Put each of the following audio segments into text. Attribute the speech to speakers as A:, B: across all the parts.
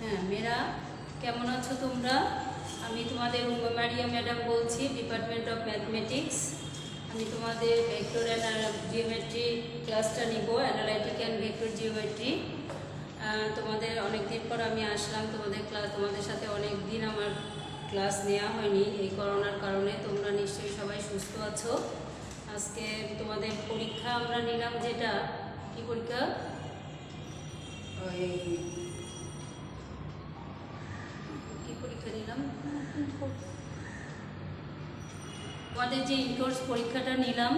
A: হ্যাঁ মেয়েরা, কেমন আছো তোমরা? আমি তোমাদের মারিয়া ম্যাডাম বলছি, ডিপার্টমেন্ট অফ ম্যাথমেটিক্স। আমি তোমাদের ভেক্টর জিওমেট্রি ক্লাসটা নিব, অ্যানালাইটিক অ্যান্ড ভেক্টর জিওমেট্রি। তোমাদের অনেক দিন পর আমি আসলাম তোমাদের সাথে অনেক দিন আমার ক্লাস নেওয়া হয়নি এই করোনার কারণে। তোমরা নিশ্চয়ই সবাই সুস্থ আছো। আজকে তোমাদের পরীক্ষা আমরা নিলাম, যেটা কি পরীক্ষা, ওই পরীক্ষা নিলাম তোমাদের যে ইন্টার্স পরীক্ষাটা নিলাম।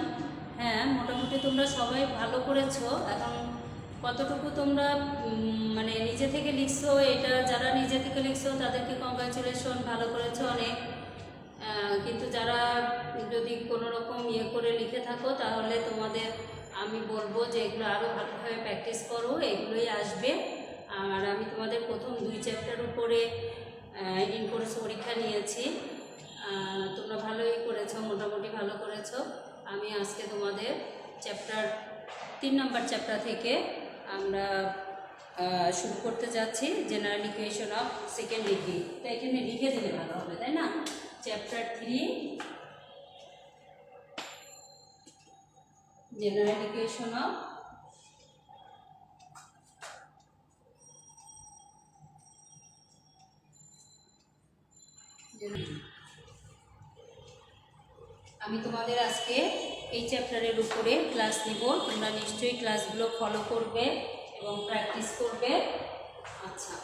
A: হ্যাঁ, মোটামুটি তোমরা সবাই ভালো করেছো। এখন কতটুকু তোমরা মানে নিজে থেকে লিখছো, এটা যারা নিজে থেকে লিখছো তাদেরকে কংগ্রাচুলেশন, ভালো করেছো অনেক। কিন্তু যারা যদি কোনো রকম করে লিখে থাকো, তাহলে তোমাদের আমি বলবো যে এগুলো আরও ভালোভাবে প্র্যাকটিস করো, এগুলোই আসবে। আর আমি তোমাদের প্রথম 2 চ্যাপ্টার উপরে ইনকোর্স পরীক্ষা নিয়েছি। তোমরা ভালোই করেছো, মোটামুটি ভালো করেছো। আমি আজকে তোমাদের চ্যাপ্টার 3 নম্বর চ্যাপ্টার থেকে আমরা শুরু করতে যাচ্ছি, general equation of second degree. তো এখানে লিখে দিলে ভালো হবে, তাই না? চ্যাপ্টার 3, জেনারেল ইকুয়েশন অফ আমি তোমাদের আজকে এই চ্যাপ্টারের উপরে ক্লাস নিব। তোমরা নিশ্চয়ই ক্লাসগুলো ফলো করবে এবং প্র্যাকটিস করবে। আচ্ছা,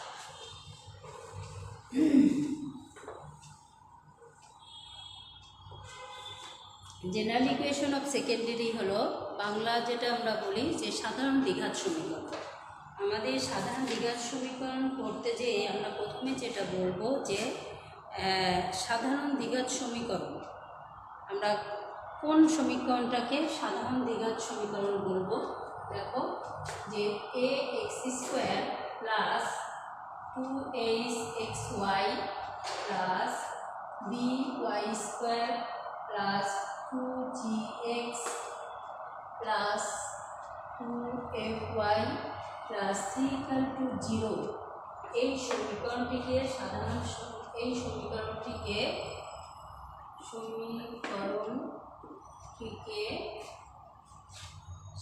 A: general equation of second degree হলো বাংলা যেটা আমরা বলি যে সাধারণ দ্বিঘাত সমীকরণ। আমাদের সাধারণ দ্বিঘাত সমীকরণ করতে যেয়ে আমরা প্রথমে যেটা বলবো যে সাধারণ দ্বিঘাত সমীকরণ, আমরা কোন সমীকরণটাকে সাধারণ দ্বিঘাত সমীকরণ বলবো। দেখো যে ax² plus 2hxy plus by² plus 2gx plus 2fy plus 3=0, এই সমীকরণটিকে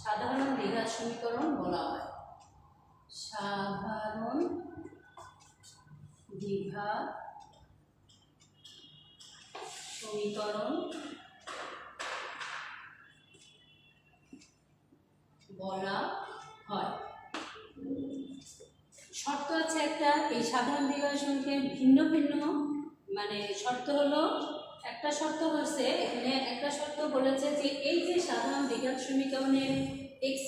A: সাধারণ দ্বিঘাত সমীকরণ বলা হয়। সাধারণ দ্বিঘাত সমীকরণ বলা হয়। শর্ত আছে একটা, এই সাধারণ দ্বিঘাত সমীকরণ ভিন্ন ভিন্ন, মানে শর্ত হলো, একটা শর্ত হচ্ছে এখানে, একটা শর্ত বলেছে যে এই যে সাধারণ দ্বিঘাত সমীকরণের x²,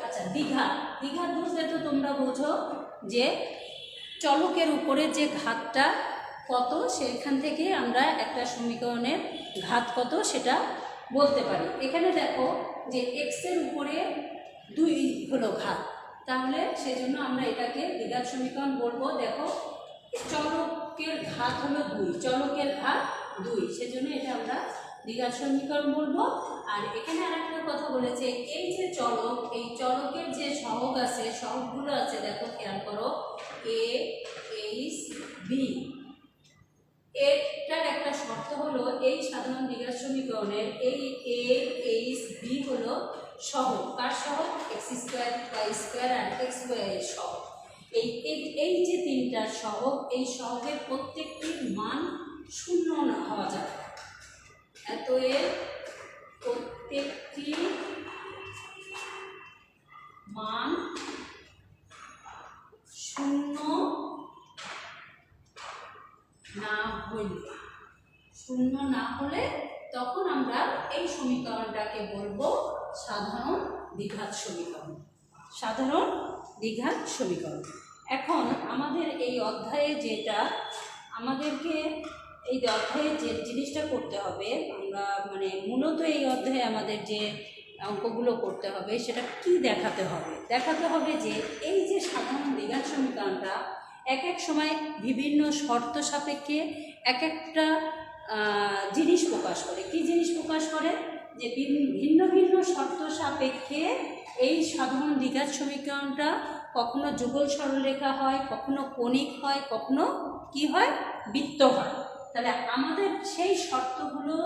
A: আচ্ছা দ্বিঘাত বলতে তো তোমরা বোঝো যে চলকের উপরে যে ঘাতটা কত, সেখান থেকে আমরা একটা সমীকরণের ঘাত কত সেটা বলতে পারি। এখানে দেখো যে x-এর উপরে 2 হলো ঘাত, তাহলে সেজন্য আমরা এটাকে দ্বিঘাত সমীকরণ বলবো। দেখো চলকের ঘাত হলো 2, চলকের ঘাত 2, সেজন্য এটা আমরা দ্বিঘাত সমীকরণ বলবো। আর এখানে আরেকটা কথা বলেছে, এই যে চলক, এই চলকের যে সহগ আছে, সহগগুলো আছে, দেখো খেয়াল করো, a h b, এটার একটা শর্ত হলো এই সাধারণ দ্বিঘাত সমীকরণের এই a h b হলো সহগ। কার সহগ? x² y² আর xy এর সহগ। এই যে তিনটার সহগ, এই সহগের প্রত্যেকটির মান 0 না হওয়া যাবে। এর প্রত্যেকটি মান 0 না হলে তখন আমরা এই সমীকরণটাকে বলবো সাধারণ দ্বিঘাত সমীকরণ। সাধারণ দ্বিঘাত সমীকরণ। এখন আমাদের এই অধ্যায়ে যেটা আমাদেরকে, এই অধ্যায়ে যে জিনিসটা করতে হবে, আমরা মানে মূলত এই অধ্যায়ে আমাদের যে অঙ্কগুলো করতে হবে সেটা কি দেখাতে হবে। দেখাতে হবে যে এই যে সাধারণ দ্বিঘাত সমীকরণটা এক এক সময় বিভিন্ন শর্ত সাপেক্ষে এক একটা জিনিস প্রকাশ করে। কি জিনিস প্রকাশ করে? যে ভিন্ন ভিন্ন শর্ত সাপেক্ষে এই সাধারণ দ্বিঘাত সমীকরণটা কখনো যুগল সরলরেখা হয়, কখনো কণিক হয়, কখনো কি হয়, বৃত্ত হয়। তাহলে আমাদের সেই শর্তগুলো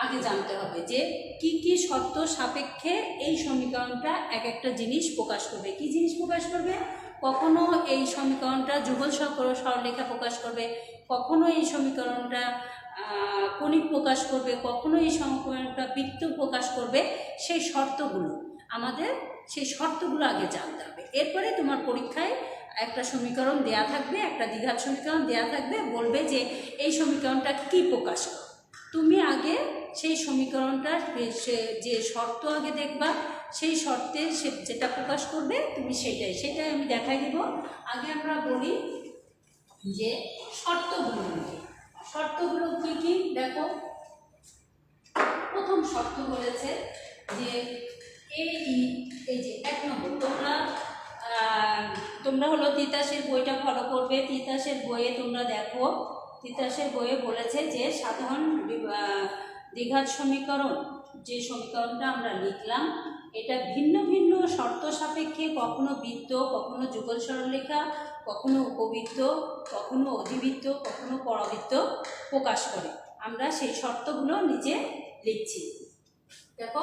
A: আগে জানতে হবে যে কি কি শর্ত সাপেক্ষে এই সমীকরণটা এক একটা জিনিস প্রকাশ করবে। কি জিনিস প্রকাশ করবে? কখনো এই সমীকরণটা যুগল সরলরেখা প্রকাশ করবে, কখনো এই সমীকরণটা কণিক প্রকাশ করবে, কখনো এই সমীকরণটা বৃত্ত প্রকাশ করবে। সেই শর্তগুলো আমাদের, সেই শর্তগুলো আগে জানতে হবে। এরপরে তোমার পরীক্ষায় একটা সমীকরণ দেয়া থাকবে, একটা দ্বিঘাত সমীকরণ দেয়া থাকবে, বলবে যে এই সমীকরণটা কি প্রকাশ করে। তুমি আগে সেই সমীকরণটা যে শর্ত আগে দেখবা, সেই শর্তে সে যেটা প্রকাশ করবে তুমি সেটাই আমি দেখাই দেব। আগে আমরা বলি যে শর্তগুলো শর্তগুলো কি কি দেখো। প্রথম শর্ত বলেছে যে এই যে 1 নম্বর, তোমরা হলো তিতাসের বইটা ফলো করবে। তিতাসের বইয়ে তোমরা দেখো, তিতাসের বইয়ে বলেছে যে সাধারণ দ্বিঘাত সমীকরণ, যে সমীকরণটা আমরা লিখলাম, এটা ভিন্ন ভিন্ন শর্ত সাপেক্ষে কখনো বৃত্ত, কখনো যুগল সরলরেখা, কখনো উপবৃত্ত, কখনো অধিবৃত্ত, কখনো পরাবৃত্ত প্রকাশ করে। আমরা সেই শর্তগুলো নিচে লিখছি। দেখো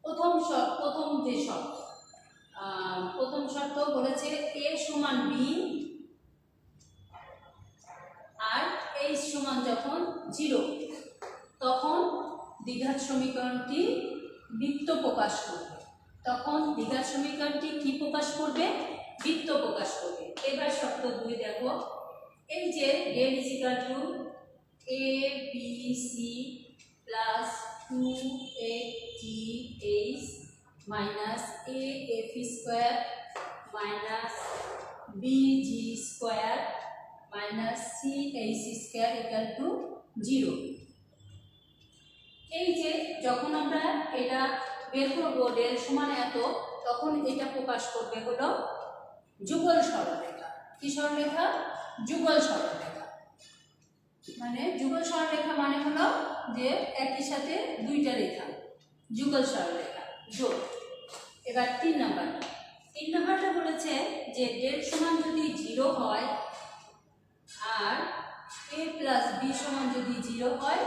A: প্রথম যে শর্ত, প্রথম শর্ত বলেছে a সমান b আর h সমান যখন 0, তখন দ্বিঘাত সমীকরণটি বৃত্ত প্রকাশ করবে। তখন দ্বিঘাত সমীকরণটি কি প্রকাশ করবে? বৃত্ত প্রকাশ করবে। এবার শর্ত 2 দেখো, এই যে del equal to abc plus 2ach minus af square minus bg square minus ch square equal to 0। এই যে যখন আমরা এটা বের করবো ডেল সমান এত, তখন এটা প্রকাশ করবে হলো যুগল সরলরেখা। কি সরলরেখা? যুগল সরলরেখা। মানে যুগল সরলরেখা মানে হলো যে একই সাথে দুইটা রেখা, যুগল সরলরেখা যোগ। এবার 3 নাম্বারটা বলেছে যে ডেল সমান যদি 0 হয় আর a প্লাস b সমান যদি 0 হয়,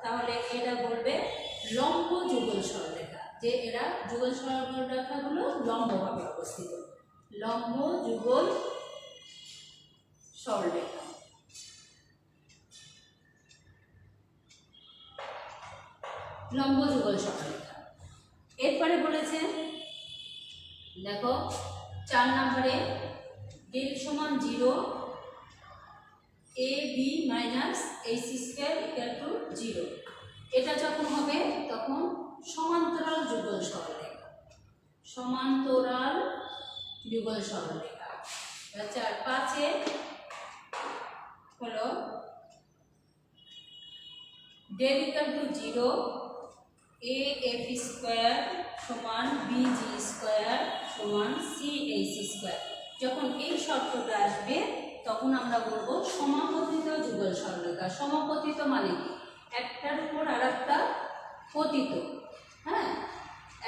A: তাহলে এটা বলবে লম্ব যুগল সরলরেখা, যে এরা যুগল সরলরেখাগুলো লম্বভাবে অবস্থিত। লম্ব যুগল সরলরেখা। লম্ব যুগল সরলরেখা। এরপরে বলেছে দেখো 4 নম্বরে ডেল সমান 0, ab minus h square equal to 0। এটা যখন হবে তখন সমান্তরাল যুগল সরলরেখা। সমান্তরাল যুগল সরলরেখা। 5 হলো del equal to 0, af square সমান bg স্কয়ার সমান ch স্কয়ার। যখন এই শর্তটা আসবে তখন আমরা বলবো সমাপতিত যুগল সরলরেখা। সমাপতিত মানে কি? একটার উপর আরেকটা পতিত, হ্যাঁ,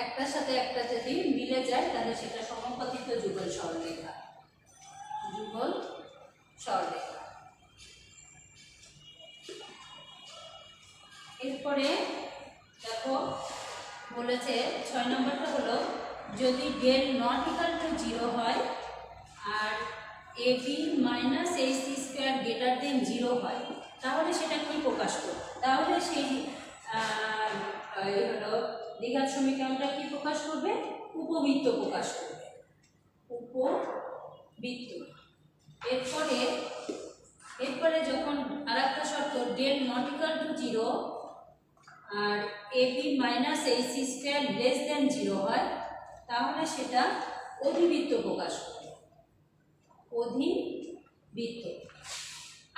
A: একটার সাথে একটা যদি মিলে যায় তাহলে সেটা সমাপতিত যুগল সরলরেখা। যুগল সরলরেখা। এরপরে দেখো বলেছে 6 নম্বরটা হলো যদি ডেল নট ইকুয়াল টু 0 হয় আর ab minus h square greater than 0 হয়, তাহলে সেটা কি প্রকাশ করবে? তাহলে সেই হলো দ্বিঘাত সমীকরণটা কি প্রকাশ করবে? উপবৃত্ত প্রকাশ করবে। উপবৃত্ত। এরপরে যখন আরেকটা শর্ত ডেল নট ইকুয়াল টু 0 আর ab minus h square less than 0 হয়, তাহলে সেটা অধিবৃত্ত প্রকাশ করবে। অধিবৃত্ত।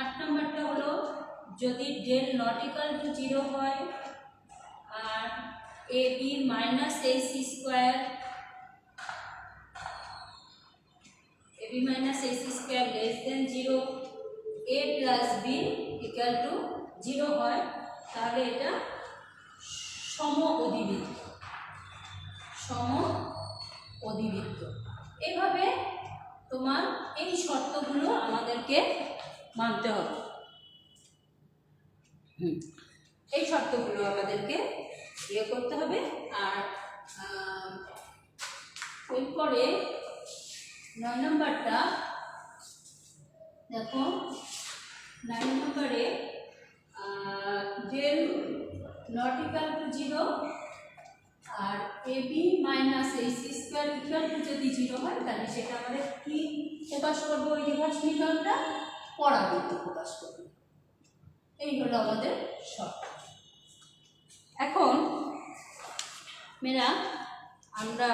A: 8 নম্বরটা হলো যদি ডেল নট ইকুয়াল টু 0 হয় আর ab minus h square less than 0, a plus b equal to 0 হয়, তাহলে এটা সম অধিবৃত্ত। সম অধিবৃত্ত। এইভাবে তোমার এই শর্তগুলো আমাদেরকে মানতে হবে। এই শর্তগুলো আমাদেরকে ইয়ে করতে হবে। আর এরপরে 9 নম্বরটা দেখো, 9 নম্বরে ডেল নট ইকুয়াল টু 0 আর ab minus ac square equal to যদি 0 হয় তাহলে সেটা আমাদের কি প্রকাশ করবো? ওই দ্বিঘাত সমীকরণটা পরাবৃত্ত প্রকাশ করবো। এই হলো আমাদের শর্ত। এখন মেয়েরা আমরা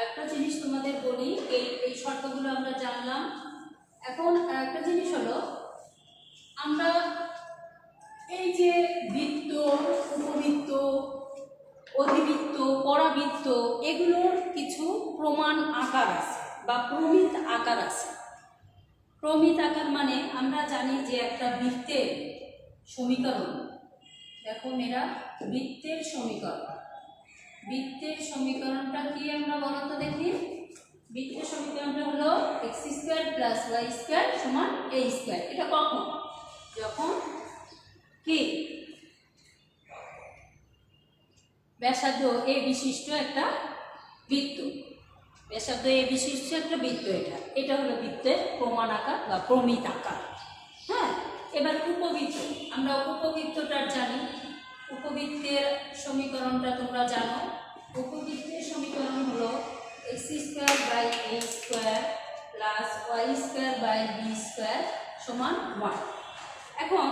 A: একটা জিনিস তোমাদের বলি, এই শর্তগুলো আমরা জানলাম। এখন একটা জিনিস হলো, আমরা এই যে বৃত্ত, উপবৃত্ত, অধিবৃত্ত, পরাবৃত্ত এগুলোর কিছু প্রমাণ আকার আছে বা প্রমিত আকার আছে। প্রমিত আকার মানে আমরা জানি যে একটা বৃত্তের সমীকরণ, দেখো মেয়েরা বৃত্তের সমীকরণ, বৃত্তের সমীকরণটা কি আমরা বলো তো দেখি। বৃত্তের সমীকরণটা হলো x square plus y square সমান a স্কোয়ার। এটা কখন? যখন কি ব্যাসার্ধ a বিশিষ্ট একটা বৃত্ত, ব্যাসার্ধ a বিশিষ্ট একটা বৃত্ত, এটা হলো বৃত্তের প্রমাণ আকার বা প্রমিত আকার। হ্যাঁ, এবার উপবৃত্ত, আমরা উপবৃত্তটা জানি। উপবৃত্তের সমীকরণটা তোমরা জানো। উপবৃত্তের সমীকরণ হলো x square by a square plus y square by b square সমান 1। এখন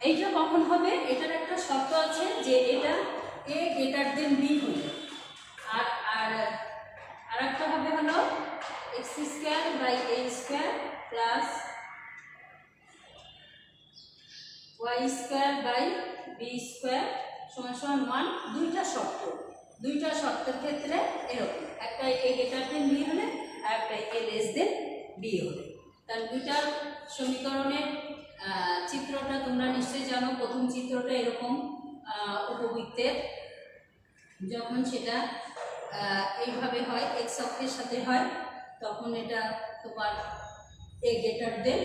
A: এইটা কখন হবে? এটার একটা শর্ত আছে যে এটা a গ্রেটার দেন b হবে। আর একটা হবে হলো x square by a square plus y square by b square সমান সমান 1। দুইটা শর্ত, দুইটা শর্তের ক্ষেত্রে এরকম, একটা a গ্রেটার দেন b হলে আর একটা a লেস দেন b হলে। তার দুইটার সমীকরণের চিত্রটা তোমরা নিশ্চয়ই জানো। প্রথম চিত্রটা এরকম, উপবৃত্তের যখন সেটা এইভাবে হয়, x অক্ষের সাথে হয়, তখন এটা তোমার a গ্রেটার দেন,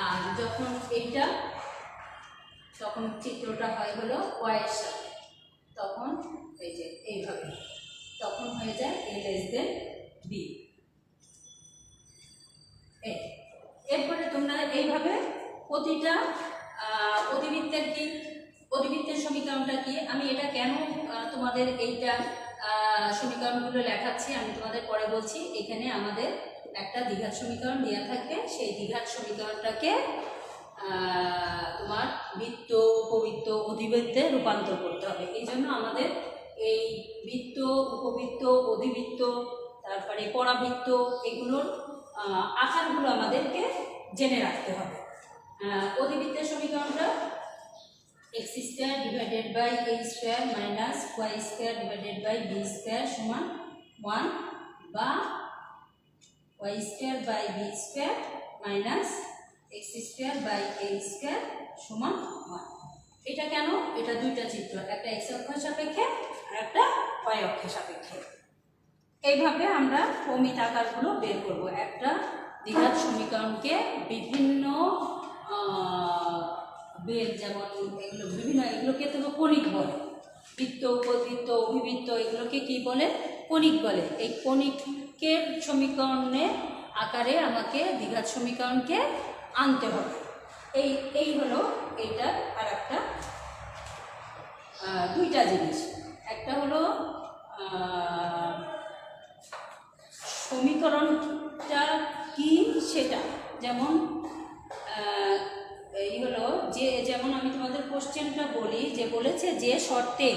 A: আর যখন এইটা, তখন চিত্রটা হয় হলো y এর সাথে, তখন এই যে এইভাবে, তখন হয়ে যায় a লেস দেন b। এরপরে তোমরা এইভাবে প্রতিটা অধিবৃত্তের কি, অধিবৃত্তের সমীকরণটা কি, আমি এটা কেন তোমাদের এইটা সমীকরণগুলো লেখাচ্ছি আমি তোমাদের পরে বলছি। এখানে আমাদের একটা দ্বিঘাত সমীকরণ দেওয়া থাকবে, সেই দ্বিঘাত সমীকরণটাকে তোমার বৃত্ত, উপবৃত্ত, অধিবৃত্তে রূপান্তর করতে হবে। এই জন্য আমাদের এই বৃত্ত, উপবৃত্ত, অধিবৃত্ত, তারপরে পরাবৃত্ত এগুলোর আকারগুলো আমাদেরকে জেনে রাখতে হবে। অধিবৃত্তের সমীকরণটা x square divided by a square minus y square divided by b square সমান 1, বা y square by b square minus x square by a square সমান 1। এটা কেন? এটা দুইটা চিত্র, একটা x অক্ষের সাপেক্ষে আর একটা y অক্ষের সাপেক্ষে। এইভাবে আমরা প্রমিত আকারগুলো বের করব। একটা দ্বিঘাত সমীকরণকে বিভিন্ন বের, যেমন এগুলো বিভিন্ন, এগুলোকে তো কণিক বলে। বৃত্ত, উপবৃত্ত, অভিবৃত্ত এগুলোকে কি বলে? কণিক বলে। এই কণিকের সমীকরণের আকারে আমাকে দ্বিঘাত সমীকরণকে আনতে হবে। এই হলো এইটার আর একটা দুইটা জিনিস। একটা হলো সমীকরণটা কি সেটা, যেমন এই হলো যে, যেমন আমি তোমাদের কোশ্চেনটা বলি, যে বলেছে যে শর্তে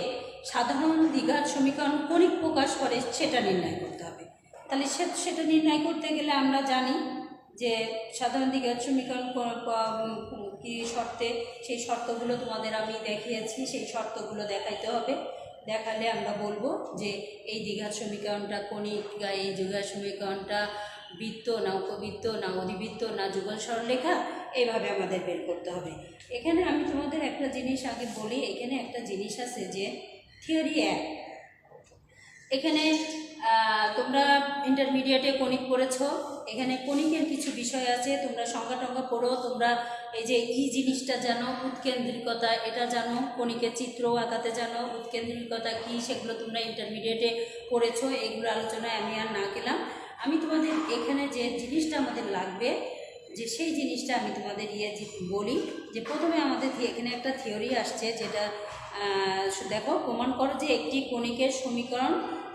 A: সাধারণ দ্বিঘাত সমীকরণ কণিক প্রকাশ করে সেটা নির্ণয় করতে হবে। তাহলে সেটা নির্ণয় করতে গেলে আমরা জানি যে সাধারণ দ্বিঘাত সমীকরণ কি শর্তে, সেই শর্তগুলো তোমাদের আমি দেখিয়েছি, সেই শর্তগুলো দেখাইতে হবে। দেখালে আমরা বলবো যে এই দ্বিঘাত সমীকরণটা কণিক, এই দ্বিঘাত সমীকরণটা বৃত্ত না উপবৃত্ত না অধিবৃত্ত না যুগল সরলরেখা, এইভাবে আমাদের বের করতে হবে। এখানে আমি তোমাদের একটা জিনিস আগে বলি, এখানে একটা জিনিস আছে যে থিওরি 1, এখানে তোমরা ইন্টারমিডিয়েটে কণিক পড়েছো, এখানে কণিকের কিছু বিষয় আছে, তোমরা সংজ্ঞা টঙ্গা পড়ো, তোমরা এই যে জিনিসটা জানো, উৎকেন্দ্রিকতা এটা জানো, কণিকের চিত্র আঁকাতে জানো, উৎকেন্দ্রিকতা কী সেগুলো তোমরা ইন্টারমিডিয়েটে পড়েছো, এগুলো আলোচনায় আমি আর না গেলাম। আমি তোমাদের এখানে যে জিনিসটা আমাদের লাগবে, যে সেই জিনিসটা আমি তোমাদের বলি যে প্রথমে আমাদের এখানে একটা থিওরি আসছে, যেটা দেখো, প্রমাণ করো যে একটি কণিকের সমীকরণ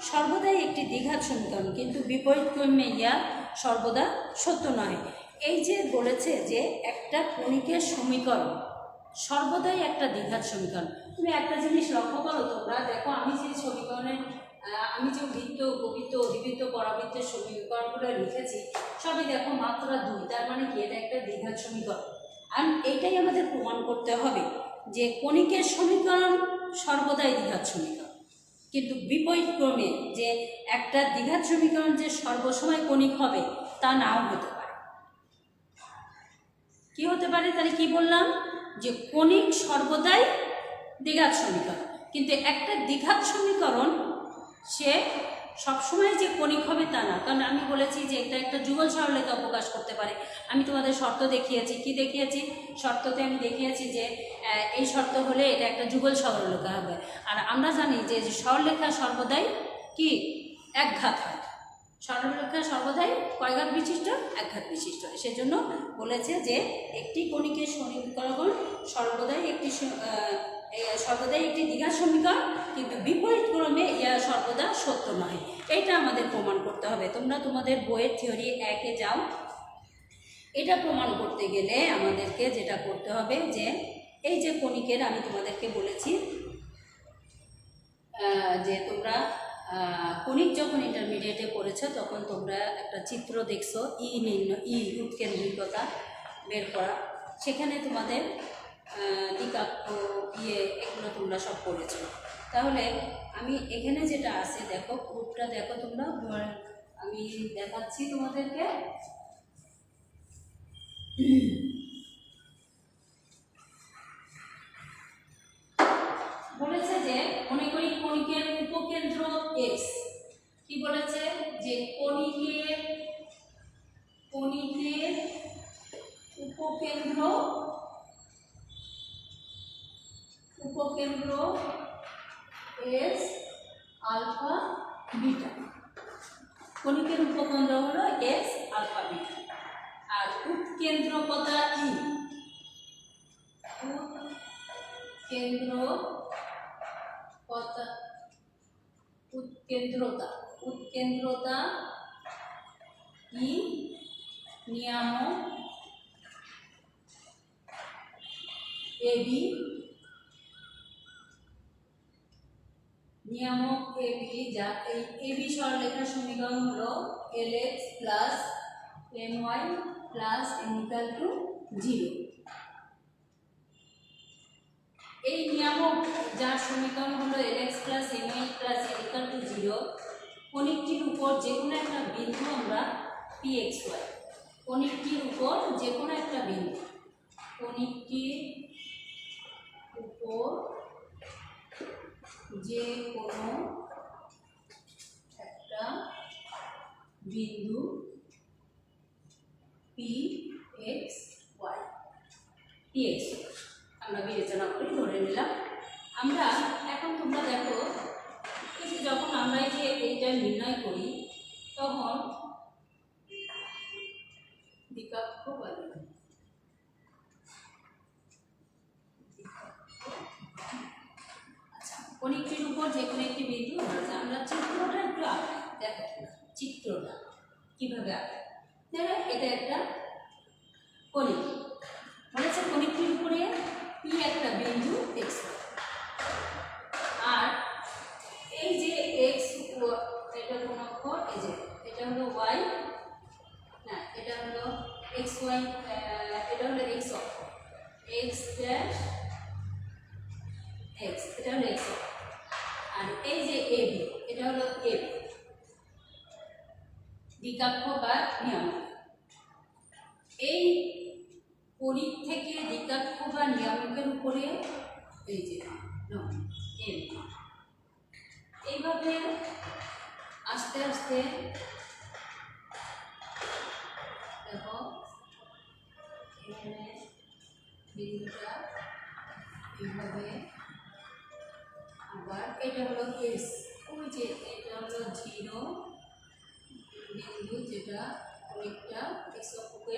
A: সর্বদাই একটি দ্বিঘাত সমীকরণ, কিন্তু বিপরীত ক্রমে ইহা সর্বদা সত্য নয়। এই যে বলেছে যে একটা কণিকের সমীকরণ সর্বদাই একটা দ্বিঘাত সমীকরণ। তুমি একটা জিনিস লক্ষ্য করো, তোমরা দেখো আমি যে সমীকরণের আমি যে বৃত্ত, উপবৃত্ত, অধিবৃত্ত, পরাবৃত্তের সমীকরণগুলো লিখেছি সবই দেখো মাত্রা 2, তার মানে কি এটা একটা দ্বিঘাত সমীকরণ। আর এটাই আমাদের প্রমাণ করতে হবে যে কণিকের সমীকরণ সর্বদাই দ্বিঘাত সমীকরণ, কিন্তু বিপরীত ক্রমে যে একটা দ্বিঘাত সমীকরণ যে সর্বসময় কণিক হবে তা নাও হতে পারে। কি হতে পারে? তাহলে কি বললাম যে কণিক সর্বদাই দ্বিঘাত সমীকরণ, কিন্তু একটা দ্বিঘাত সমীকরণ সে সবসময় যে কণিক হবে তা না, কারণ আমি বলেছি যে এটা একটা যুগল সরলরেখা প্রকাশ করতে পারে। আমি তোমাদের শর্ত দেখিয়েছি, কি দেখিয়েছি? শর্ততে আমি দেখিয়েছি যে এই শর্ত হলে এটা একটা যুগল সরলরেখা হবে। আর আমরা জানি যে সরলরেখা সর্বদাই কি একঘাত হয়, সরলরেখা সর্বদাই কয় ঘাত বিশিষ্ট? একঘাত বিশিষ্ট। সেজন্য বলেছে যে একটি কণিকের সমীকরণ সর্বদাই একটি দ্বিঘাত সমীকরণ, কিন্তু বিপরীত ক্রমে ইহা সর্বদা সত্য নয়। এইটা আমাদের প্রমাণ করতে হবে। তোমরা তোমাদের বইয়ের থিওরি 1-এ যাও, এটা প্রমাণ করতে গেলে আমাদেরকে যেটা করতে হবে যে এই যে কণিকের আমি তোমাদেরকে বলেছি যে তোমরা কণিক যখন ইন্টারমিডিয়েটে পড়েছো তখন তোমরা একটা চিত্র দেখছো, উৎকেন্দ্রিকতা বের করা, সেখানে তোমাদের দ্বিকাক্ষ এগুলো তোমরা সব পড়েছো। তাহলে আমি এখানে যেটা আছে দেখো, প্রুফটা দেখো তোমরা, আমি দেখাচ্ছি তোমাদেরকে। বলেছে যে মনে করি কণিকের উপকেন্দ্র x, কি বলেছে যে কণিকের উপকেন্দ্র s আলফা বিটা, কণিকের উপকেন্দ্র হলো s আলফা বিটা, আর উৎকেন্দ্রকতা e, উৎকেন্দ্রতা ই নিয়ামক এবি, যা এই এবি সরলরেখার সমীকরণ হলো Lx plus My plus n equal to 0। এই নিয়ামক যার সমীকরণ হলো Lx plus My plus n equal to 0, কণিকটির উপর যে কোনো একটা বিন্দু আমরা Pxy, কণিকটির উপর যে কোনো একটা বিন্দু, কণিকটির উপর যে কোনো একটা বিন্দু Pxy আমরা বিবেচনা করে ধরে নিলাম। আমরা এখন তোমরা দেখো যে যখন আমরা এই যে এইটা নির্ণয় করি তখন দ্বিকাক্ষ বলে, আচ্ছা, কণিকটির উপর যে কোনো একটি বিন্দু আমরা চিত্রটা একটু আঁকাই, দেখো চিত্রটা কিভাবে আঁকাই। দেখো এটা একটা কণিক, বলেছে কণিকটির উপরে P একটা বিন্দু x, আর এই যে x এটা কোন অক্ষর, এই যে এটা হলো y, না এটা হলো xy, এটা হলো x অক্ষর, x ড্যাশ x, এটা হলো x অক্ষর, আর এই যে AB এটা হলো AB, দ্বিকাক্ষ বা নিয়ামক। এই পরিধ থেকে দ্বিকাক্ষ বা নিয়ামকের উপরে এই যে এম, এইভাবে আস্তে আস্তে দেখো এখানে বিন্দুটা এইভাবে, আবার এটা হলো এস, ওই যে এটা হলো 0 বিন্দু যেটা অনেকটা এক্স অক্ষকে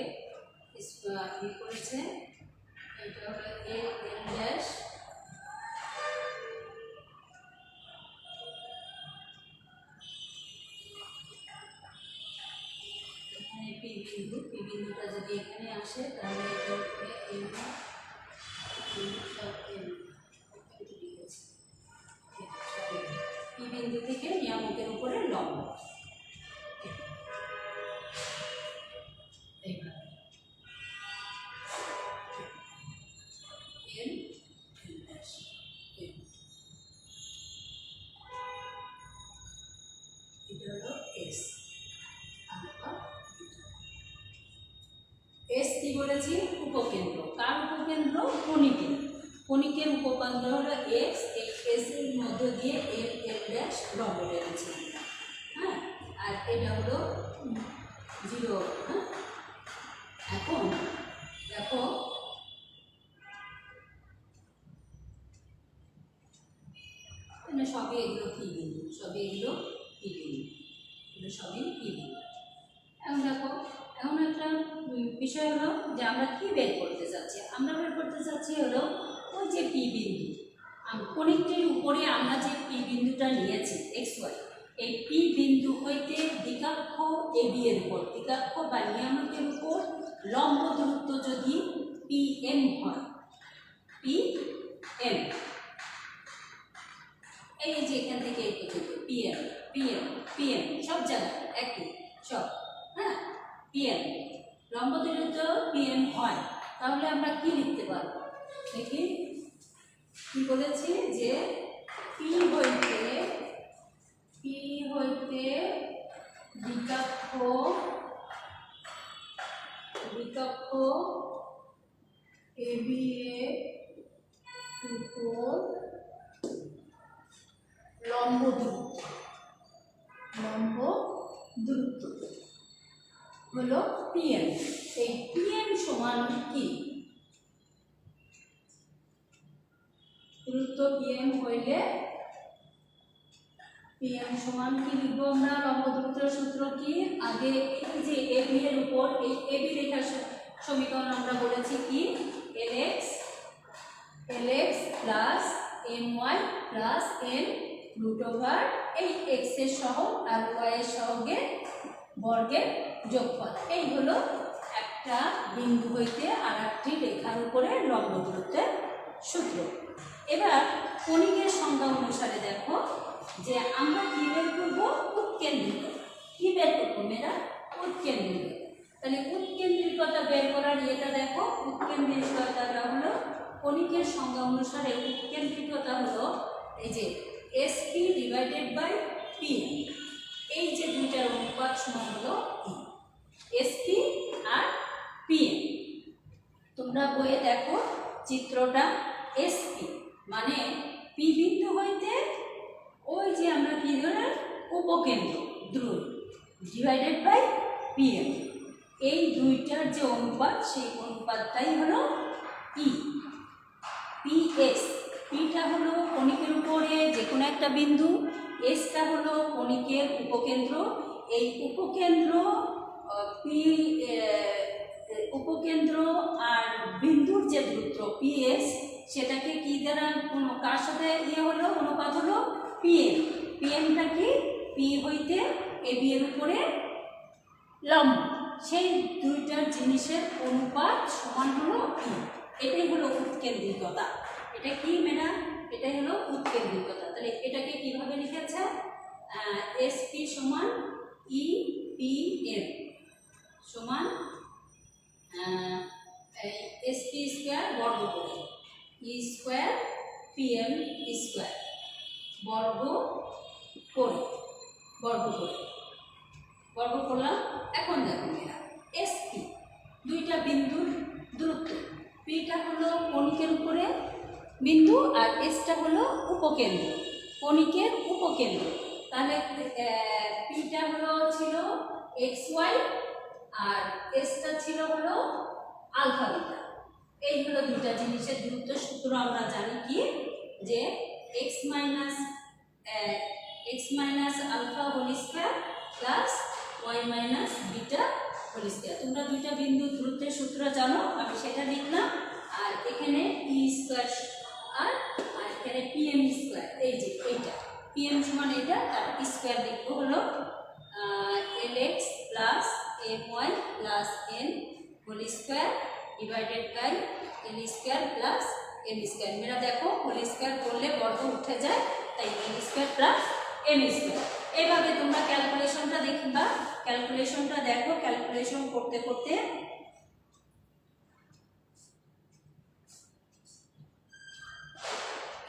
A: করেছে, এটা হলো এল ড্যাশ, এখানে পি বিন্দু, পি বিন্দুটা যদি এখানে আসে তাহলে এটার উপরে এল পি বিন্দু থেকে নিয়ামকের উপরে লম্ব। এইভাবে এল ড্যাশ, এটা হলো এস। এস কি বলেছি? উপকেন্দ্র। কার উপকেন্দ্র? কণিকের। কণিকের উপকেন্দ্র হলো এক্স। এই এস এর মধ্য দিয়ে এল এল ড্যাশ লম্ব টেনেছি, হ্যাঁ, আর এটা হলো 0, হ্যাঁ। এখন দেখো সবই এগুলো পি বিন্দু, সবই এগুলো পি বিন্দু, এগুলো সবই পি বিন্দু। এখন দেখো, এখন একটা বিষয় হলো যে আমরা কি বের করতে চাচ্ছি। আমরা বের করতে চাচ্ছি হলো ওই যে পি বিন্দু, কণিকটির উপরে আমরা যে পি বিন্দুটা নিয়েছি এক্স ওয়াই, এই পি বিন্দু হইতে দ্বিকাক্ষ এবি এর উপর, দ্বিকাক্ষ বা নিয়ামকের উপর লম্ব দূরত্ব যদি পি এম হয়, পি এম, এই যে এখান থেকে এই পর্যন্ত P M, P M, P M, সব জায়গায় একই সব, হ্যাঁ, পিএম, লম্ব দূরত্ব পিএম হয়, তাহলে আমরা কি লিখতে পারবো দেখি। কি বলেছি যে পি হইতে দ্বিকাক্ষ এবি এর উপর লম্ব দূরত্ব হলো পিএম। এই পিএম সমান কি? দূরত্ব পিএম হইলে পিএম সমান কি লিখবো আমরা? লম্ব দূরত্বের সূত্র কি? আগে এই যে এবি এর উপর, এই এবি রেখার সমীকরণ আমরা বলেছি কি? L x plus n y plus n root over এই এক্স এর সহগ আর ওয়াই এর সহগের বর্গের যোগফল। এই হলো একটা বিন্দু হইতে আর একটি রেখার উপরে লম্ব দূরত্বের সূত্র। এবার কণিকের সংজ্ঞা অনুসারে দেখো যে আমরা কি বের করবো? উৎকেন্দ্রিক। কি বের করবো মেয়েরা? উৎকেন্দ্রিক। তাহলে উৎকেন্দ্রিকতা বের করার ইয়েটা দেখো, উৎকেন্দ্রিকতাটা হলো কণিকের সংজ্ঞা অনুসারে উৎকেন্দ্রিকতা হলো এই যে এসপি ডিভাইডেড বাই পি, এই যে দুইটার অনুপাত সমান হলো এসপি আর পিএম। তোমরা বইয়ে দেখো চিত্রটা, এসপি মানে পি বিন্দু হইতে ওই যে আমরা কি ধরে উপকেন্দ্র ধ্রুব ডিভাইডেড বাই পিএম, এই দুইটার যে অনুপাত সেই অনুপাতটাই হলো ই। পিএস, পিটা হলো কণিকের উপরে যে কোনো একটা বিন্দু, এসটা হলো কণিকের উপকেন্দ্র। এই উপকেন্দ্র আর বিন্দুর যে দূরত্ব পিএস, সেটাকে কি দ্বারা কোনো কার সাথে হলো অনুপাত হলো পিএম। পিএমটা কি? পি হইতে এবি এর উপরে লম্ব, সেই দুইটার জিনিসের অনুপাত সমান হলো পি। এটাই হলো উৎকেন্দ্রিকতা। এটা কি মেনা? এটাই হলো উৎকেন্দ্রিকতা। তাহলে এটাকে কিভাবে লিখেছে? এসপি সমান ই পি এম সমান এসপি স্কোয়ার বর্গ করে ই স্কোয়ার পিএম স্কোয়ার বর্গ করে বর্গ করলাম। এখন দেখো মেয়েরা এসপি দুইটা বিন্দুর দূরত্ব, পিটা হলো কণিকের উপরে বিন্দু আর এসটা হলো উপকেন্দ্র, কণিকের উপকেন্দ্র। তাহলে পিটা ছিল এক্স ওয়াই আর এসটা হলো আলফা বিটা। এই হলো দুইটা জিনিসের দূরত্ব সূত্র আমরা জানি কি, যে x minus alpha whole square plus y minus beta whole square. তোমরা দুইটা বিন্দু দূরত্বের সূত্র জানো, আমি সেটা লিখলাম। আর এখানে পি স্কয়ার আর এখানে পিএম স্কয়ার, এই যে এইটা পিএম সমান এটা, আর স্কয়ার লিখবো হলো l x plus m y plus n whole square divided by l square plus m square. মেয়েরা দেখো হোল স্কয়ার করলে বর্গ উঠে যায়, তাই l square plus m square. এইভাবে তোমরা ক্যালকুলেশনটা দেখবা, ক্যালকুলেশনটা দেখো। ক্যালকুলেশন করতে করতে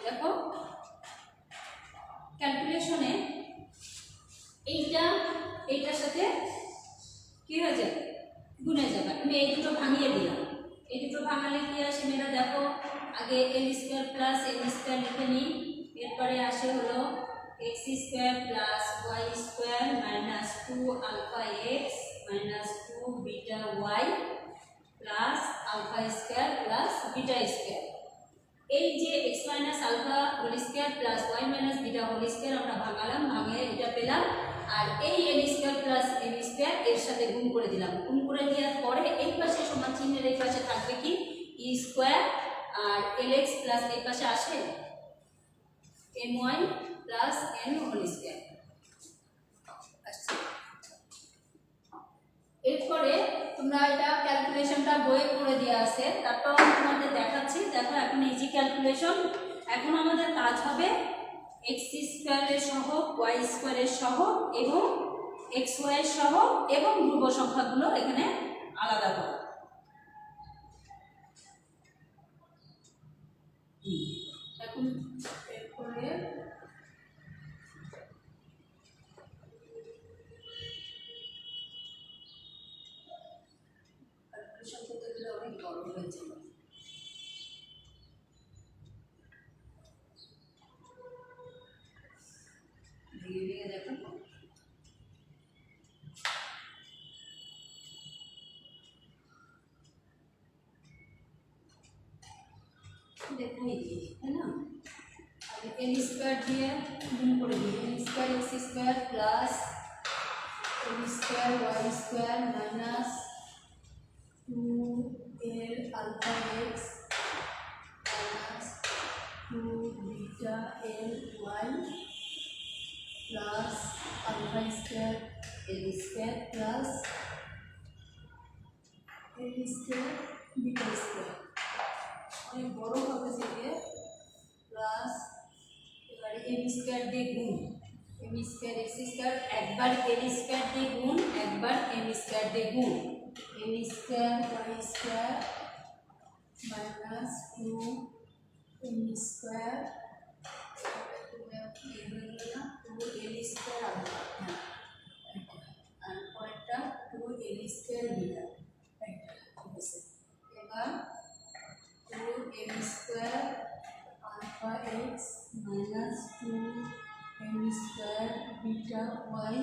A: দেখো ক্যালকুলেশনে এইটার সাথে কি হয়ে যাবে, গুণে যাবে। আমি এই দুটো ভাঙিয়ে দিলাম, এই দুটো ভাঙালে কি আসে মেয়েরা দেখো, আগে l square plus m square লিখে নিই, এরপরে আসে হলো x square plus y square minus 2 alpha x minus 2 beta y plus alpha square plus beta square. এই যে x minus alpha whole square plus y minus beta whole square আমরা ভাঙালাম, ভাঙে এটা পেলাম। আর এই l square plus m square এর সাথে গুণ করে দিলাম, গুণ করে দেওয়ার পরে এই পাশে সমান চিহ্নের এই পাশে থাকবে কি ই স্কয়ার, আর এল এক্স প্লাস এই পাশে আসে m y plus n whole square. এরপরে তোমরা এটা ক্যালকুলেশনটা বইয়ে করে দেওয়া আছে, তারপর আমি তোমাদের দেখাচ্ছি। দেখো এখন ইজি ক্যালকুলেশন। এখন আমাদের কাজ হবে এক্স স্কয়ারের সহগ, ওয়াই স্কয়ারের সহগ এবং এক্স ওয়াই এর সহগ এবং ধ্রুব সংখ্যাগুলো এখানে আলাদা করা। এখন এরপরে ক্যালকুলেশন করতে গেলে অনেক বড় হয়ে যাবে। ভেঙে দেখো, দেখাই দিই, তাই না? আগে এল স্কয়ার দিয়ে গুণ করে দিই, l square x square plus l square y square minus 2 l alpha x minus 2 beta l y plus alpha square l square plus l square beta square. অনেক বড় হবে সেটা, প্লাস এবারে এম স্কয়ার দিয়ে গুণ, এম স্কয়ার এক্স স্কয়ার, একবার এল square দিয়ে গুণ, একবার এম স্কয়ার দিয়ে গুণ, m square y square minus 2 m square l square alpha, আর পরেরটা 2 এল স্কয়ার বিটা। এবার 2 m square alpha x minus 2 m square beta y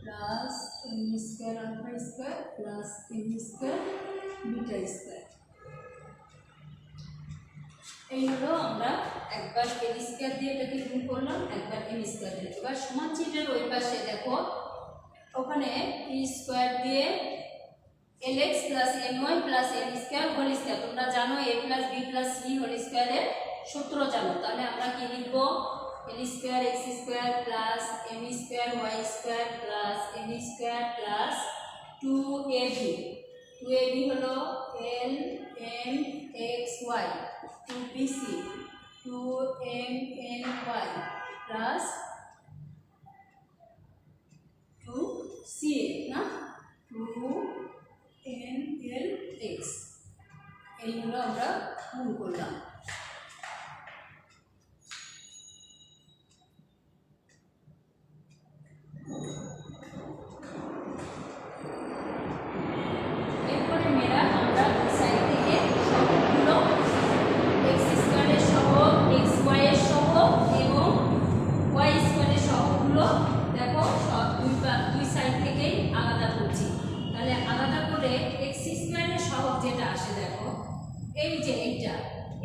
A: plus m square alpha square plus m square beta square. এই হলো আমরা একবার এল square দিয়ে এটাকে গুণ করলাম, একবার এম স্কয়ার দিয়ে। এবার সমান চিহ্নের ওই পাশে দেখো ওখানে পি স্কয়ার দিয়ে l x plus m y plus n square whole square. তোমরা জানো a plus b plus c whole স্কয়ারের সূত্র জানো, তাহলে আমরা কি লিখব, l square x square plus m square y square plus n square plus 2ab। 2ab হলো l m x y, 2bc 2m n y প্লাস 2ca না 2nlx। এই হলো আমরা গুণ করলাম।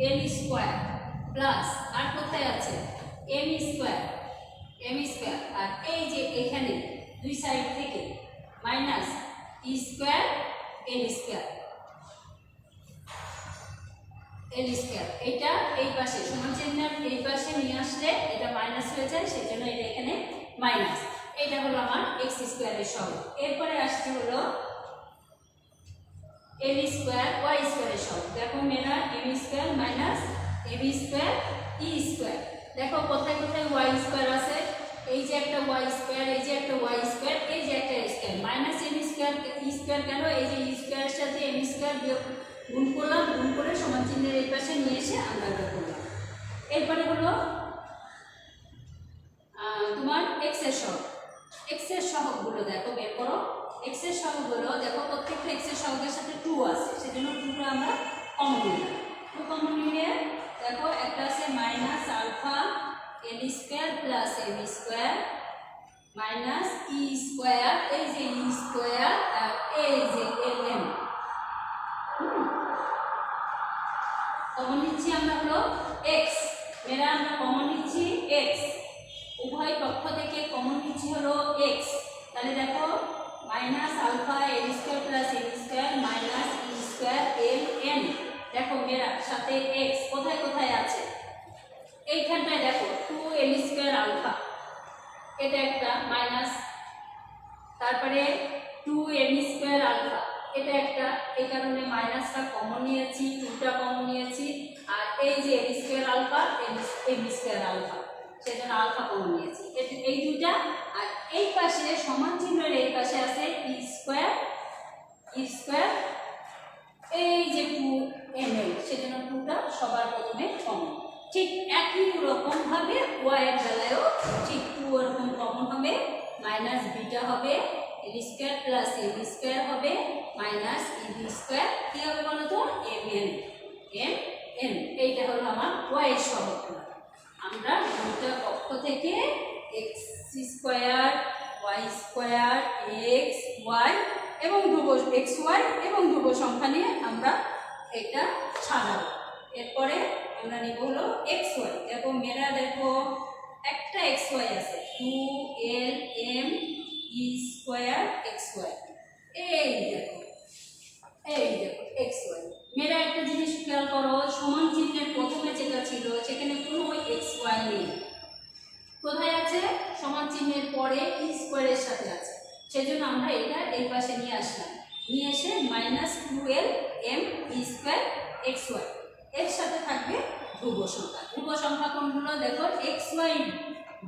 A: এল স্কোয়ার প্লাস আর কোথায় আছে এম স্কোয়ার আর এই যে এখানে দুই সাইড থেকে মাইনাস ই স্কোয়ার এল স্কোয়ার এটা এই পাশে সমান চিহ্নের এই পাশে নিয়ে আসলে এটা মাইনাস হয়ে যায়, সেই জন্য এটা এখানে মাইনাস। এটা হলো আমার এক্স স্কোয়ারের সহগ। এরপরে আসছে হলো এল স্কোয়ার ওয়াই স্কোয়ারের সহগ। দেখো মেয়েরা M square minus A B square E square. দেখো কোথায় কোথায় ওয়াই স্কোয়ার আছে, এই যে একটা ওয়াই স্কোয়ার, এই যে একটা ওয়াই স্কোয়ার, এই যে একটা স্কোয়ার। মাইনাস এম স্কোয়ার ই স্কোয়ার কেন, এই যে ই স্কোয়ারের সাথে এম স্কোয়ার গুণ করলাম, গুণ করে সমান চিহ্নের এই পাশে নিয়ে এসে আমরা এটা করলাম। এরপরে হলো তোমার এক্স এর সহগগুলো দেখো বের করো। এক্স এর সহগগুলো দেখো প্রত্যেকটা এক্স এর সহগের সাথে 2 আছে, সেজন্য 2টা আমরা কমন নিলাম। 2 কমন নিয়ে দেখো একটা আছে minus alpha l square plus m square minus e square, এই যে ই স্কোয়ার আর এই যে এল এম। কমন নিচ্ছি আমরা হলো এক্স, মেয়েরা আমরা কমন নিচ্ছি এক্স, উভয় পক্ষ থেকে কমন নিচ্ছি হলো এক্স। তাহলে দেখো minus alpha l square plus m square minus e square l n. দেখো মেয়েরা সাথে এক্স কোথায় কোথায় আছে, এইখানটায় দেখো 2 এল স্কোয়ার আলফা, এটা একটা মাইনাস, তারপরে 2 এম স্কোয়ার আলফা, এটা একটা, এই কারণে মাইনাসটা কমন নিয়েছি, 2টা কমন নিয়েছি। আর এই যে m square alpha m square alpha, সেজন্য আলফা কমন নিয়েছি, এই দুইটা। আর এই পাশে সমান চিহ্নের এই পাশে আছে ই স্কোয়ার এই যে 2 এম এল, সেজন্য 2টা সবার প্রথমে কমন। ঠিক একই রকম ভাবে ওয়াই এর বেলায়ও ঠিক 2 এরকম কমন হবে, মাইনাস বিটা হবে এল স্কোয়ার প্লাস এম স্কোয়ার হবে মাইনাস ই বি স্কোয়ার, কি হবে বলো তো এম এন। এইটা হলো আমার ওয়াই এর সহগ। আমরা দুইটা পক্ষ থেকে x square y square x y এবং এক্স ওয়াই এবং ধ্রুব সংখ্যা নিয়ে আমরা এটা ছাড়াবো। এরপরে আমরা নিব হলো এক্স ওয়াই। দেখো মেয়েরা দেখো একটা এক্স ওয়াই আছে 2 l m e square x y, এই দেখো এক্স ওয়াই। মেয়েরা একটা জিনিস খেয়াল করো, সমান চিহ্নের প্রথমে যেটা ছিল সেখানে কোনো এক্স ওয়াই নেই, কোথায় আছে সমান চিহ্নের পরে ই স্কোয়ারের সাথে আছে, সেজন্য আমরা এটা এই পাশে নিয়ে আসলাম, নিয়ে এসে মাইনাস 2l m ই স্কোয়ার এক্স ওয়াই, এর সাথে থাকবে ধ্রুব সংখ্যা কোনগুলো দেখো এক্স ওয়াই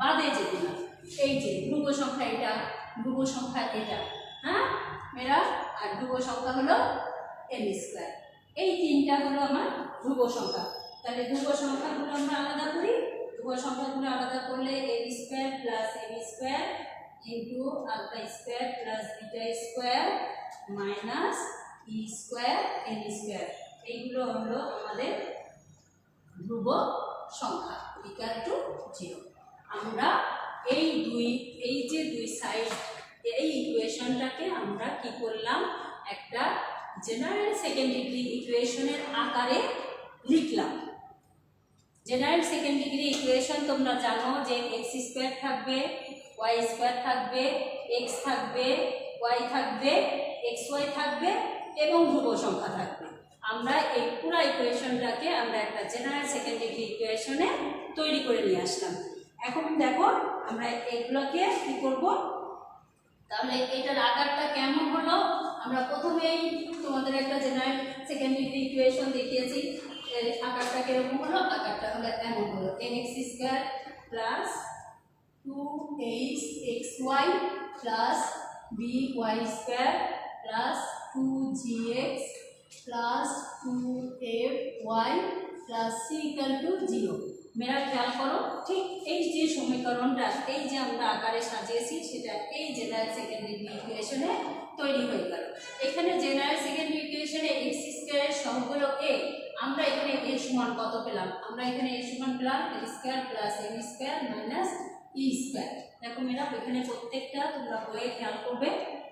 A: বাদে যেগুলো, এই যে ধ্রুব সংখ্যা এটা, হ্যাঁ মেয়েরা, আর ধ্রুব সংখ্যা হলো এম স্কোয়ার। এই তিনটা হলো আমার ধ্রুব সংখ্যা। তাহলে ধ্রুব সংখ্যাগুলো আমরা আলাদা করি, ধ্রুব সংখ্যাগুলো আলাদা করলে m square plus m square into alpha square plus beta square minus e square n square, এইগুলো হলো আমাদের ধ্রুব সংখ্যা ইকুয়াল টু 0। আমরা এই যে দুই সাইড এই ইকুয়েশনটাকে আমরা কি করলাম, একটা জেনারেল সেকেন্ড ডিগ্রি ইকুয়েশনের আকারে লিখলাম। জেনারেল সেকেন্ড ডিগ্রি ইকুয়েশন তোমরা জানো যে এক্স স্কোয়ার থাকবে, ওয়াই স্কোয়ার থাকবে, এক্স থাকবে, ওয়াই থাকবে, এক্স ওয়াই থাকবে এবং ধ্রুব সংখ্যা থাকবে। আমরা এই পুরো ইকুয়েশনটাকে আমরা একটা জেনারেল সেকেন্ড ডিগ্রি ইকুয়েশনে তৈরি করে নিয়ে আসলাম। এখন দেখো আমরা এগুলোকে কি করব, তাহলে এটার আকারটা কেমন হলো, আমরা প্রথমেই তোমাদের একটা জেনারেল সেকেন্ড ডিগ্রি ইকুয়েশন দেখিয়েছি, আকারটা কিরকম হলো, আকারটা হলো এমন হলো mx square plus 2xy plus by square plus 2gx plus 2fy plus c equal to 0। মেরা খেয়াল করো, ঠিক এই যে সমীকরণটা এই যে আমরা আকারে সাজিয়েছি সেটা এই জেনারেল সেকেন্ড ডিগ্রি ইকুয়েশনে তৈরি হয়ে গেল। এখানে জেনারেল সেকেন্ড ডিগ্রি ইকুয়েশনে x স্কয়ারের সহগ a, আমরা এখানে a সমান কত পেলাম, আমরা এখানে a সমান পেলাম l square plus m square minus e square. দেখো মেরা এখানে প্রত্যেকটা তোমরা বইয়ে খেয়াল করবে,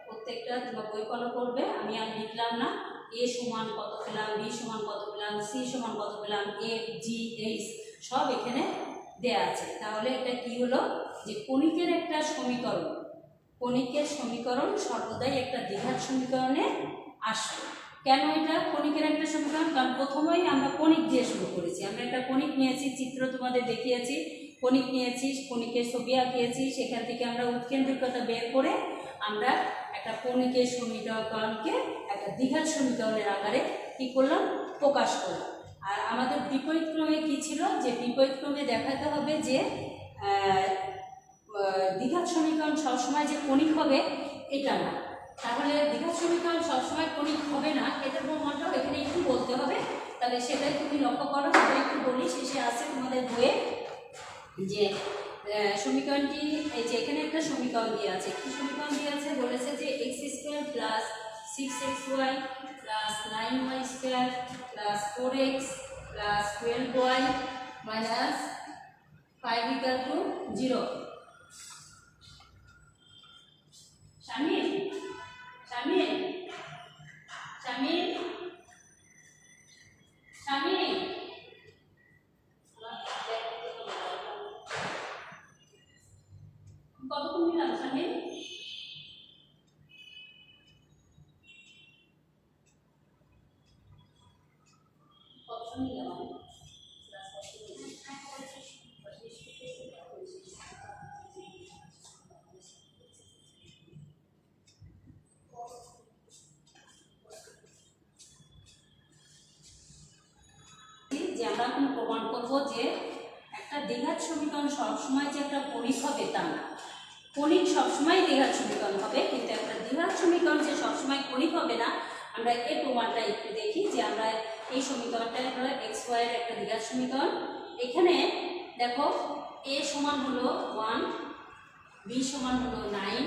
A: প্রত্যেকটা তোমরা বই ফলো করবে, আমি আর লিখলাম না, এ সমান কত পেলাম, বি সমান কত পেলাম, সি সমান কত পেলাম, এফ জি এইচ সব এখানে দেয়া আছে। তাহলে এটা কি হলো যে কণিকের একটা সমীকরণ, কণিকের সমীকরণ সর্বদাই একটা দ্বিঘাত সমীকরণে আসে। কেন এটা কণিকের একটা সমীকরণ? কারণ প্রথমেই আমরা কণিক দিয়ে শুরু করেছি। আমরা একটা কণিক নিয়েছি, চিত্র তোমাদের দেখিয়েছি, কণিক নিয়েছি, কণিকের ছবি আঁকিয়েছি, সেখান থেকে আমরা উৎকেন্দ্রিকতা বের করে আমরা একটা কণিকের সমীকরণকে একটা দ্বিঘাত সমীকরণের আকারে কী করলাম, প্রকাশ করলাম। আর আমাদের বিপরীত ক্রমে কী ছিল, যে বিপরীত ক্রমে দেখাতে হবে যে দ্বিঘাত সমীকরণ সবসময় যে কণিক হবে এটা না। তাহলে দ্বিঘাত সমীকরণ সবসময় কণিক হবে না, এটার প্রমাণটাও এখানে একটু বলতে হবে। তাহলে সেটাই তুমি লক্ষ্য করো, সেটা একটু বলি। শেষে আছে তোমাদের বইয়ে যে সমীকরণটি, এই যে এখানে একটা সমীকরণ দিয়ে আছে। কি সমীকরণ দিয়ে আছে? বলেছে যে x square plus 6xy plus 9y square plus 4x plus 12y minus 5 equal to 0। শামিল শামিল শামিল শামিল কতক্ষণ নিলাম শামিল? কতক্ষণ নিলাম? যে আমরা এখন প্রমাণ করব যে একটা দ্বিঘাত সমীকরণ সবসময় যে একটা কণিক হবে তা না। কণিক সবসময় দ্বিঘাত সমীকরণ হবে, কিন্তু একটা দ্বিঘাত সমীকরণ যে সবসময় কণিক হবে না। আমরা এই প্রমাণটা একটু দেখি যে আমরা এই সমীকরণটা হলো এক্স ওয়াই এর একটা দ্বিঘাত সমীকরণ। এখানে দেখো এ সমান হলো 1, বি সমান হলো 9,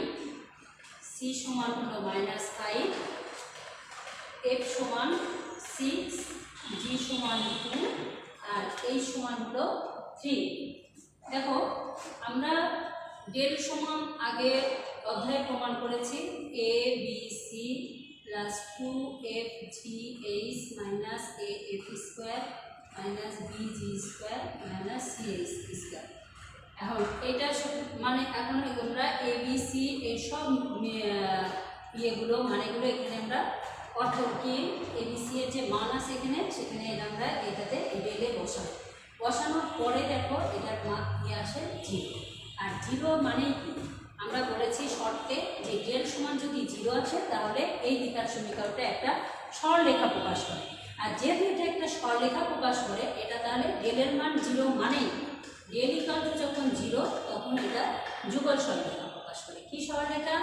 A: সি সমান হলো -5, এফ সমান 6, জি সমান 2 আর এইচ সমান হলো 3। দেখো আমরা ডেল সমান আগে অধ্যায়ে প্রমাণ করেছি, a b c plus 2fgh minus a f square minus b g square minus c h square. এখন এটা মানে এখন আমরা এ বি সি এইসব ইয়েগুলো মানেগুলো এখানে আমরা অর্থ কি এবিসি এর যে মান আছে এখানে, সেখানে আমরা এটাতে ডেলে বসানোর পরে দেখো এটার মান কি আসে 0। আর 0 মানে কি আমরা বলেছি শর্তে যে ডেল সমান যদি 0 আসে তাহলে এই দ্বিঘাত সমীকরণটা একটা সরলরেখা প্রকাশ করে। আর যেহেতু এটা একটা সরলরেখা প্রকাশ করে, এটা তাহলে ডেলের মান 0 মানেই ডেল ইকুয়াল টু যখন 0 তখন এটা যুগল সরলরেখা প্রকাশ করে। কি সরলরেখা?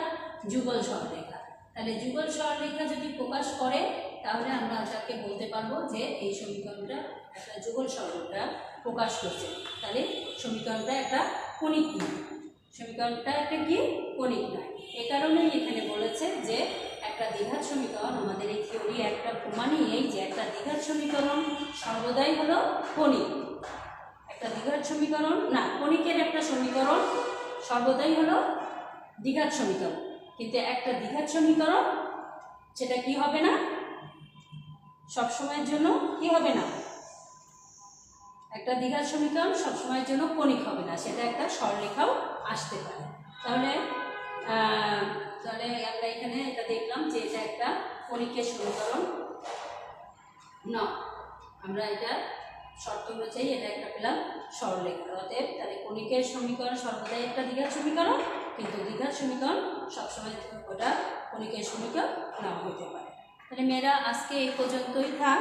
A: যুগল সরলরেখা। তাহলে যুগল সরলরেখা যদি প্রকাশ করে তাহলে আমরা এটাকে বলতে পারবো যে এই সমীকরণটা একটা যুগল সরলরেখা প্রকাশ করছে। তাহলে সমীকরণটা একটা কণিক নয়, সমীকরণটা একটা কি কণিক নয়। এ কারণেই এখানে বলেছে যে একটা দ্বিঘাত সমীকরণ, আমাদের এই থিওরি একটা প্রমাণই এই যে একটা দ্বিঘাত সমীকরণ সর্বদাই হলো কণিক। একটা দ্বিঘাত সমীকরণ না, কণিকের একটা সমীকরণ সর্বদাই হলো দ্বিঘাত সমীকরণ। কিন্তু একটা দ্বিঘাত সমীকরণ সেটা কি হবে না, সবসময়ের জন্য কি হবে না, একটা দ্বিঘাত সমীকরণ সবসময়ের জন্য কণিক হবে না, সেটা একটা সরলরেখাও আসতে পারে। তাহলে আমরা এখানে এটা দেখলাম যে এটা একটা কণিকের সমীকরণ না, আমরা এটা শর্ত অনুযায়ী এটা একটা পেলাম সরলরেখা। অতএব তাহলে কণিকের সমীকরণ সর্বদাই একটা দ্বিঘাত সমীকরণ, কিন্তু দ্বিঘাত সমীকরণ সবসময় ওটা কণিকের সমীকরণ নাও হতে পারে। তাহলে মেয়েরা আজকে এই পর্যন্তই থাক।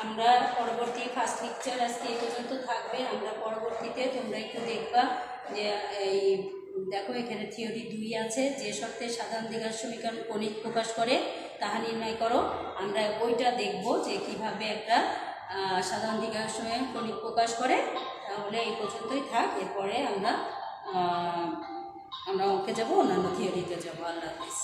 A: আমরা পরবর্তী ফার্স্ট লেকচার আজকে এই পর্যন্ত থাকবে। আমরা পরবর্তীতে তোমরা একটু দেখবা যে এই দেখো এখানে থিওরি 2 আছে, যে শর্তে সাধারণ দ্বিঘাত সমীকরণ কণিক প্রকাশ করে তাহা নির্ণয় করো। আমরা ওইটা দেখব যে কিভাবে একটা সাধারণ দ্বিঘাত সমীকরণ কণিক প্রকাশ করে। তাহলে এই পর্যন্তই থাক, এরপরে আমরা অঙ্কে যাব, অন্যান্য থিওরিতে যাব। আল্লাহ হাফেজ।